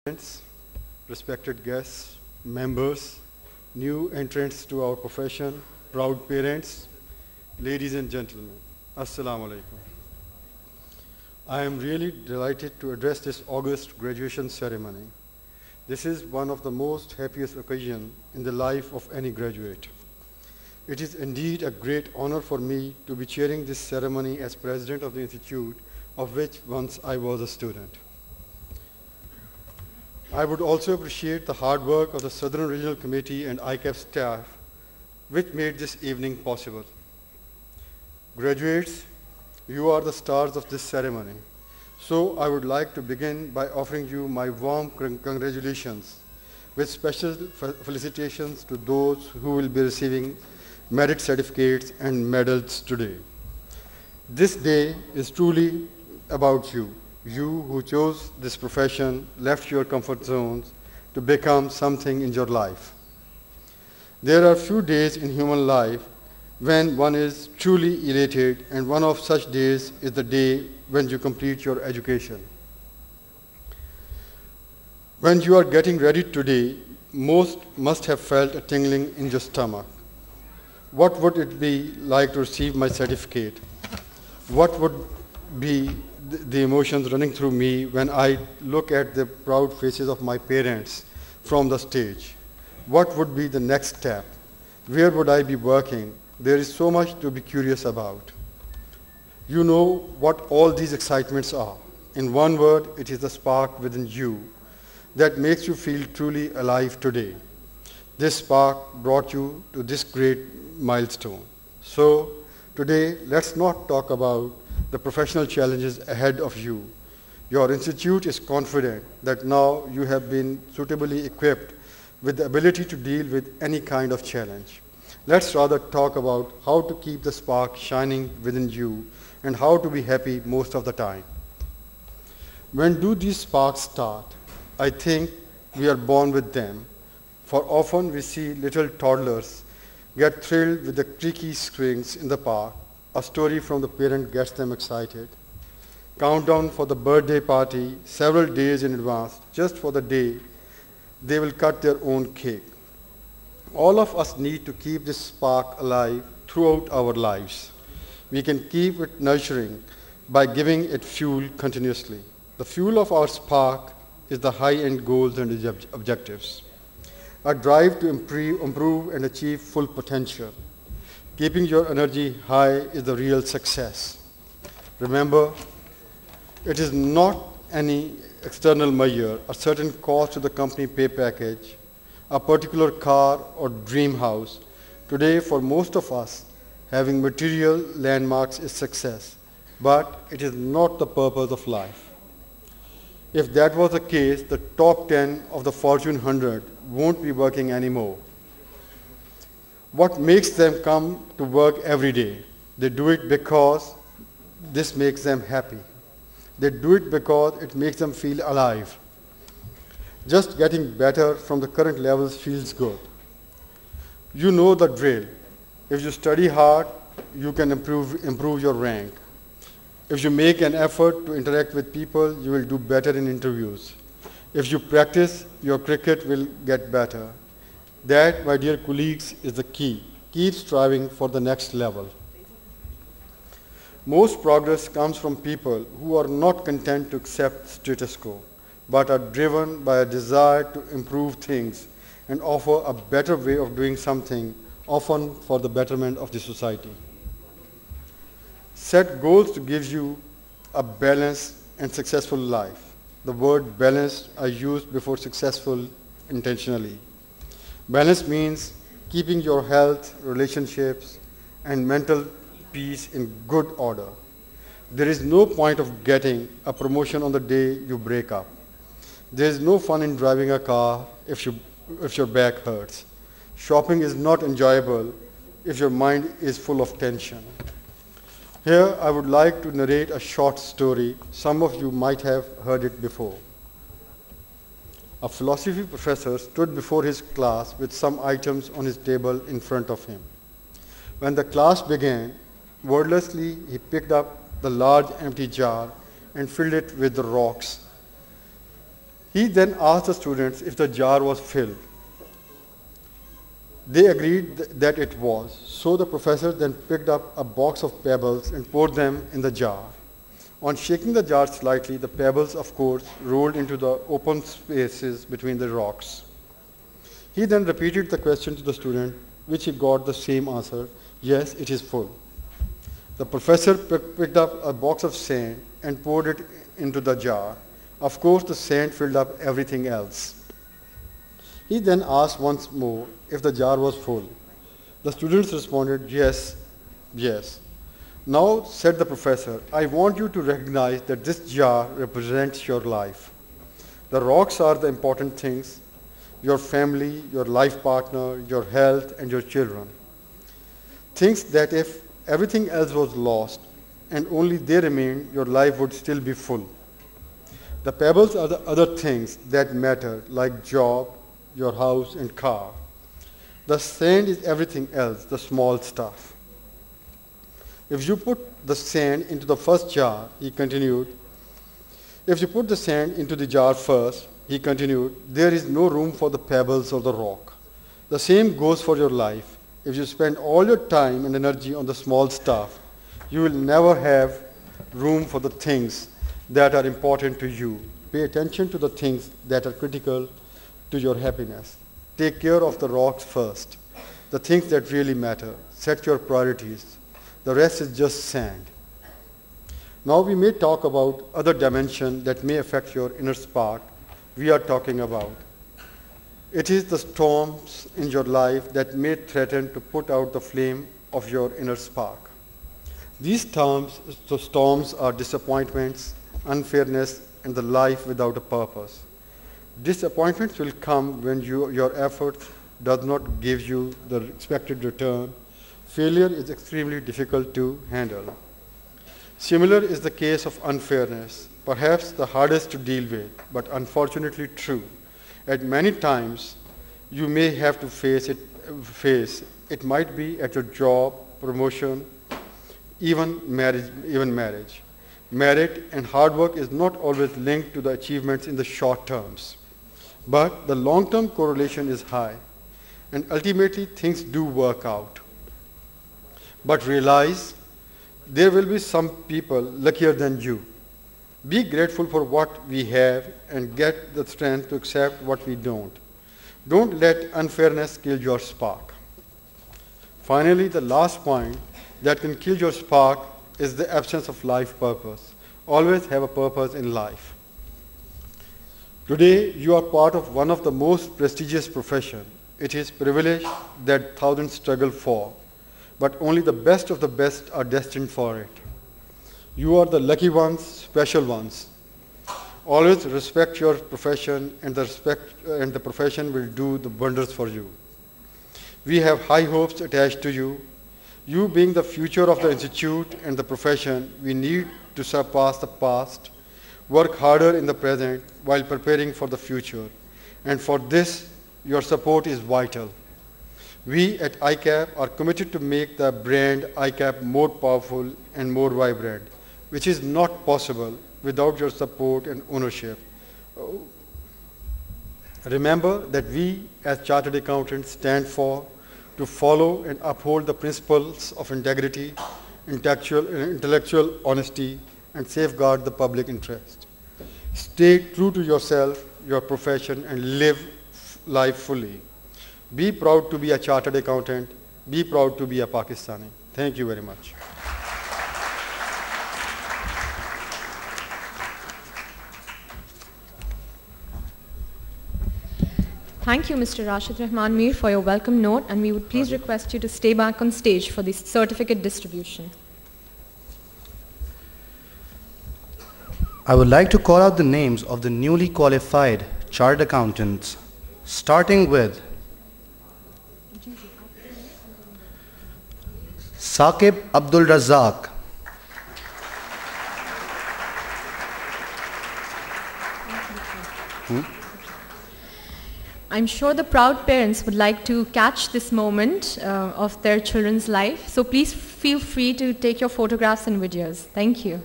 Friends, respected guests, members, new entrants to our profession, proud parents, ladies and gentlemen, Assalamu alaikum. I am really delighted to address this August graduation ceremony. This is one of the most happiest occasions in the life of any graduate. It is indeed a great honor for me to be chairing this ceremony as president of the institute, of which once I was a student. I would also appreciate the hard work of the Southern Regional Committee and ICAP staff, which made this evening possible. Graduates, you are the stars of this ceremony. So I would like to begin by offering you my warm congratulations with special felicitations to those who will be receiving merit certificates and medals today. This day is truly about you. You who chose this profession, left your comfort zones to become something in your life. There are few days in human life when one is truly elated, and one of such days is the day when you complete your education. When you are getting ready today, most must have felt a tingling in your stomach. What would it be like to receive my certificate? What would be the emotions running through me when I look at the proud faces of my parents from the stage? What would be the next step? Where would I be working? There is so much to be curious about. You know what all these excitements are. In one word, it is the spark within you that makes you feel truly alive today. This spark brought you to this great milestone. So today, let's not talk about the professional challenges ahead of you. Your institute is confident that now you have been suitably equipped with the ability to deal with any kind of challenge. Let's rather talk about how to keep the spark shining within you and how to be happy most of the time. When do these sparks start? I think we are born with them, for often we see little toddlers get thrilled with the creaky swings in the park. A story from the parent gets them excited. Countdown for the birthday party several days in advance, just for the day they will cut their own cake. All of us need to keep this spark alive throughout our lives. We can keep it nurturing by giving it fuel continuously. The fuel of our spark is the high-end goals and objectives. A drive to improve and achieve full potential. Keeping your energy high is the real success. Remember, it is not any external measure, a certain cost to the company pay package, a particular car or dream house. Today, for most of us, having material landmarks is success, but it is not the purpose of life. If that was the case, the top 10 of the Fortune 100 won't be working anymore. What makes them come to work every day? They do it because this makes them happy. They do it because it makes them feel alive. Just getting better from the current levels feels good. You know the drill. If you study hard, you can improve your rank. If you make an effort to interact with people, you will do better in interviews. If you practice, your cricket will get better. That, my dear colleagues, is the key. Keep striving for the next level. Most progress comes from people who are not content to accept status quo, but are driven by a desire to improve things and offer a better way of doing something, often for the betterment of the society. Set goals to give you a balanced and successful life. The word balanced I used before successful intentionally. Balance means keeping your health, relationships, and mental peace in good order. There is no point of getting a promotion on the day you break up. There is no fun in driving a car if your back hurts. Shopping is not enjoyable if your mind is full of tension. Here I would like to narrate a short story. Some of you might have heard it before. A philosophy professor stood before his class with some items on his table in front of him. When the class began, wordlessly he picked up the large empty jar and filled it with the rocks. He then asked the students if the jar was filled. They agreed that it was. So the professor then picked up a box of pebbles and poured them in the jar. On shaking the jar slightly, the pebbles, of course, rolled into the open spaces between the rocks. He then repeated the question to the student, which he got the same answer: yes, it is full. The professor picked up a box of sand and poured it into the jar. Of course, the sand filled up everything else. He then asked once more if the jar was full. The students responded, yes, yes. Now, said the professor, I want you to recognize that this jar represents your life. The rocks are the important things: your family, your life partner, your health, and your children. Things that if everything else was lost and only they remained, your life would still be full. The pebbles are the other things that matter, like job, your house, and car. The sand is everything else, the small stuff. If you put the sand into the first jar, he continued, if you put the sand into the jar first, he continued, there is no room for the pebbles or the rock. The same goes for your life. If you spend all your time and energy on the small stuff, you will never have room for the things that are important to you. Pay attention to the things that are critical to your happiness. Take care of the rocks first, the things that really matter. Set your priorities. The rest is just sand. Now we may talk about other dimensions that may affect your inner spark. We are talking about. It is the storms in your life that may threaten to put out the flame of your inner spark. These storms are disappointments, unfairness, and the life without a purpose. Disappointments will come when your effort does not give you the expected return. Failure is extremely difficult to handle. Similar is the case of unfairness, perhaps the hardest to deal with, but unfortunately true. At many times, you may have to face it. It might be at your job, promotion, even marriage. Merit and hard work is not always linked to the achievements in the short terms, but the long-term correlation is high, and ultimately things do work out. But realize there will be some people luckier than you. Be grateful for what we have and get the strength to accept what we don't. Don't let unfairness kill your spark. Finally, the last point that can kill your spark is the absence of life purpose. Always have a purpose in life. Today, you are part of one of the most prestigious professions. It is privilege that thousands struggle for, but only the best of the best are destined for it. You are the lucky ones, special ones. Always respect your profession, and the profession will do the wonders for you. We have high hopes attached to you. You being the future of the institute and the profession, we need to surpass the past, work harder in the present while preparing for the future. And for this, your support is vital. We at ICAP are committed to make the brand ICAP more powerful and more vibrant, which is not possible without your support and ownership. Remember that we as Chartered Accountants stand for, to follow and uphold the principles of integrity, intellectual honesty, and safeguard the public interest. Stay true to yourself, your profession, and live life fully. Be proud to be a Chartered Accountant. Be proud to be a Pakistani. Thank you very much. Thank you, Mr. Rashid Rahman Mir, for your welcome note, and we would please request you to stay back on stage for the certificate distribution. I would like to call out the names of the newly qualified Chartered Accountants, starting with Saqib Abdul Razak, I'm sure the proud parents would like to catch this moment of their children's life, so please feel free to take your photographs and videos. Thank you.